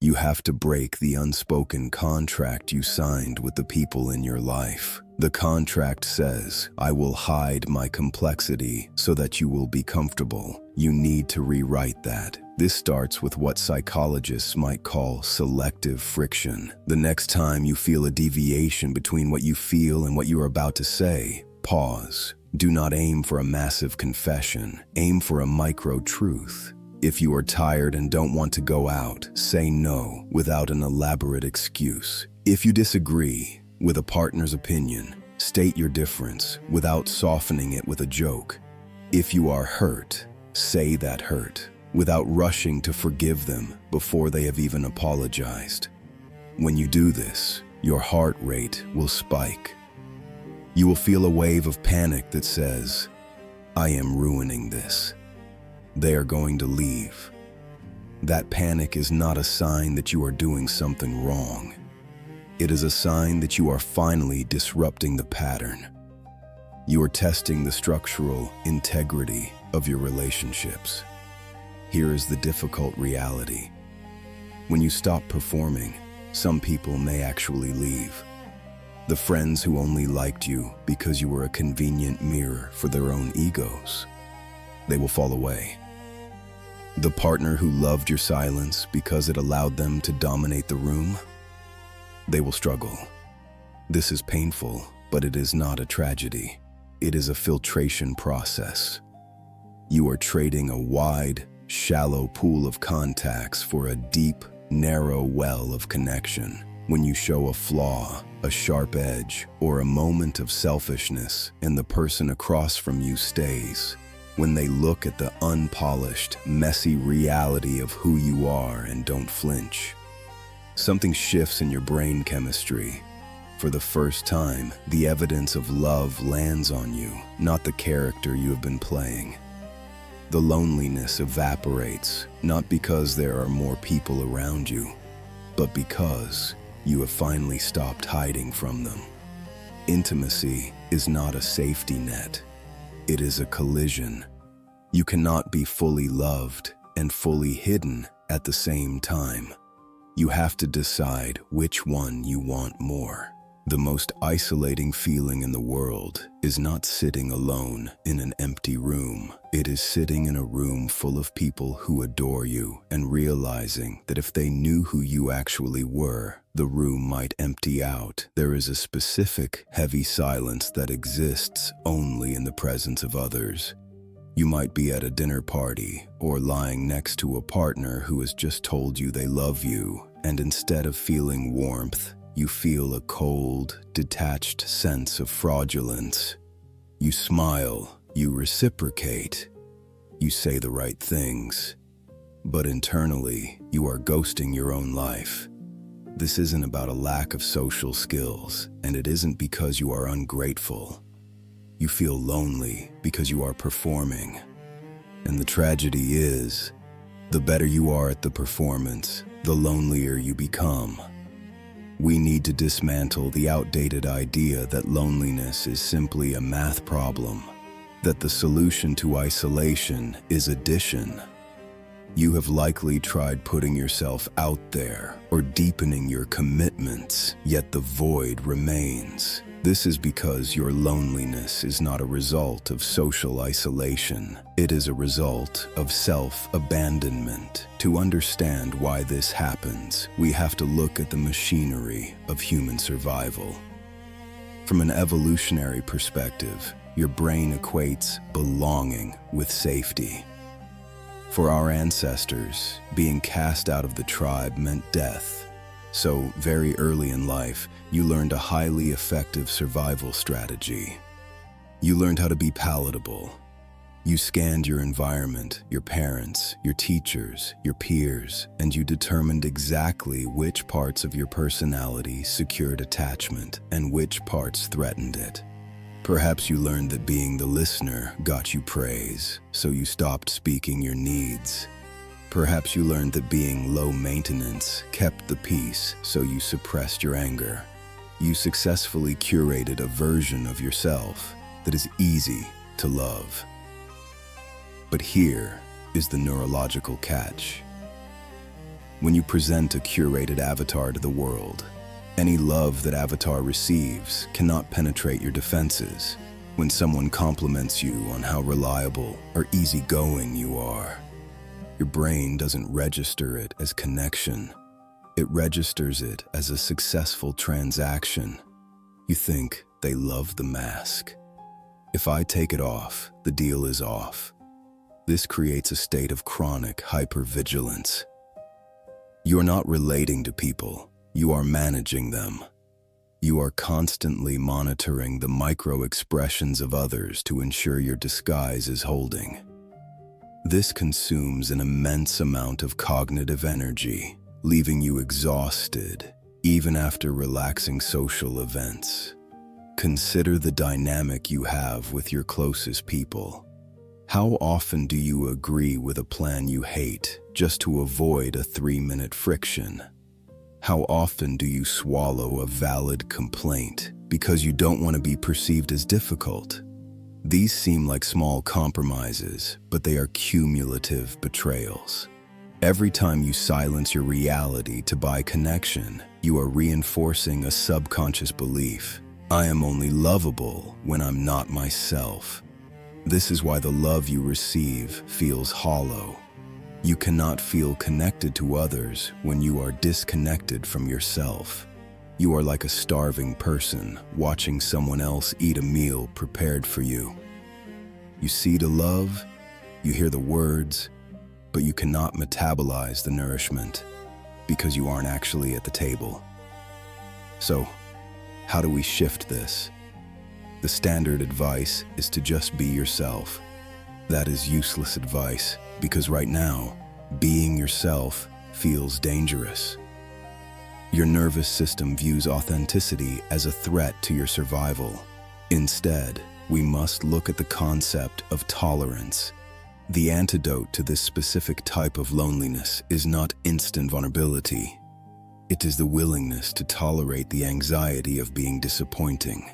You have to break the unspoken contract you signed with the people in your life. The contract says, I will hide my complexity so that you will be comfortable. You need to rewrite that. This starts with what psychologists might call selective friction. The next time you feel a deviation between what you feel and what you are about to say, pause. Do not aim for a massive confession. Aim for a micro-truth. If you are tired and don't want to go out, say no without an elaborate excuse. If you disagree with a partner's opinion, state your difference without softening it with a joke. If you are hurt, say that hurt without rushing to forgive them before they have even apologized. When you do this, your heart rate will spike. You will feel a wave of panic that says, I am ruining this. They are going to leave. That panic is not a sign that you are doing something wrong. It is a sign that you are finally disrupting the pattern. You are testing the structural integrity of your relationships. Here is the difficult reality. When you stop performing, some people may actually leave. The friends who only liked you because you were a convenient mirror for their own egos, they will fall away. The partner who loved your silence because it allowed them to dominate the room, they will struggle. This is painful, but it is not a tragedy. It is a filtration process. You are trading a wide, shallow pool of contacts for a deep, narrow well of connection. When you show a flaw, a sharp edge, or a moment of selfishness, and the person across from you stays, when they look at the unpolished, messy reality of who you are and don't flinch, something shifts in your brain chemistry. For the first time, the evidence of love lands on you, not the character you have been playing. The loneliness evaporates, not because there are more people around you, but because you have finally stopped hiding from them. Intimacy is not a safety net. It is a collision. You cannot be fully loved and fully hidden at the same time. You have to decide which one you want more. The most isolating feeling in the world is not sitting alone in an empty room. It is sitting in a room full of people who adore you and realizing that if they knew who you actually were, the room might empty out. There is a specific, heavy silence that exists only in the presence of others. You might be at a dinner party or lying next to a partner who has just told you they love you, and instead of feeling warmth, you feel a cold, detached sense of fraudulence. You smile, you reciprocate, you say the right things, but internally, you are ghosting your own life. This isn't about a lack of social skills, and it isn't because you are ungrateful. You feel lonely because you are performing. And the tragedy is, the better you are at the performance, the lonelier you become. We need to dismantle the outdated idea that loneliness is simply a math problem, that the solution to isolation is addition. You have likely tried putting yourself out there or deepening your commitments, yet the void remains. This is because your loneliness is not a result of social isolation. It is a result of self-abandonment. To understand why this happens, we have to look at the machinery of human survival. From an evolutionary perspective, your brain equates belonging with safety. For our ancestors, being cast out of the tribe meant death. So, very early in life, you learned a highly effective survival strategy. You learned how to be palatable. You scanned your environment, your parents, your teachers, your peers, and you determined exactly which parts of your personality secured attachment and which parts threatened it. Perhaps you learned that being the listener got you praise, so you stopped speaking your needs. Perhaps you learned that being low maintenance kept the peace, so you suppressed your anger. You successfully curated a version of yourself that is easy to love. But here is the neurological catch. When you present a curated avatar to the world, any love that avatar receives cannot penetrate your defenses. When someone compliments you on how reliable or easygoing you are, your brain doesn't register it as connection. It registers it as a successful transaction. You think they love the mask. If I take it off, the deal is off. This creates a state of chronic hypervigilance. You're not relating to people, you are managing them. You are constantly monitoring the micro-expressions of others to ensure your disguise is holding. This consumes an immense amount of cognitive energy, leaving you exhausted, even after relaxing social events. Consider the dynamic you have with your closest people. How often do you agree with a plan you hate just to avoid a 3-minute friction? How often do you swallow a valid complaint because you don't want to be perceived as difficult? These seem like small compromises, but they are cumulative betrayals. Every time you silence your reality to buy connection, you are reinforcing a subconscious belief. I am only lovable when I'm not myself. This is why the love you receive feels hollow. You cannot feel connected to others when you are disconnected from yourself. You are like a starving person watching someone else eat a meal prepared for you. You see the love, you hear the words, but you cannot metabolize the nourishment because you aren't actually at the table. So, how do we shift this? The standard advice is to just be yourself. That is useless advice because right now, being yourself feels dangerous. Your nervous system views authenticity as a threat to your survival. Instead, we must look at the concept of tolerance. The antidote to this specific type of loneliness is not instant vulnerability. It is the willingness to tolerate the anxiety of being disappointing.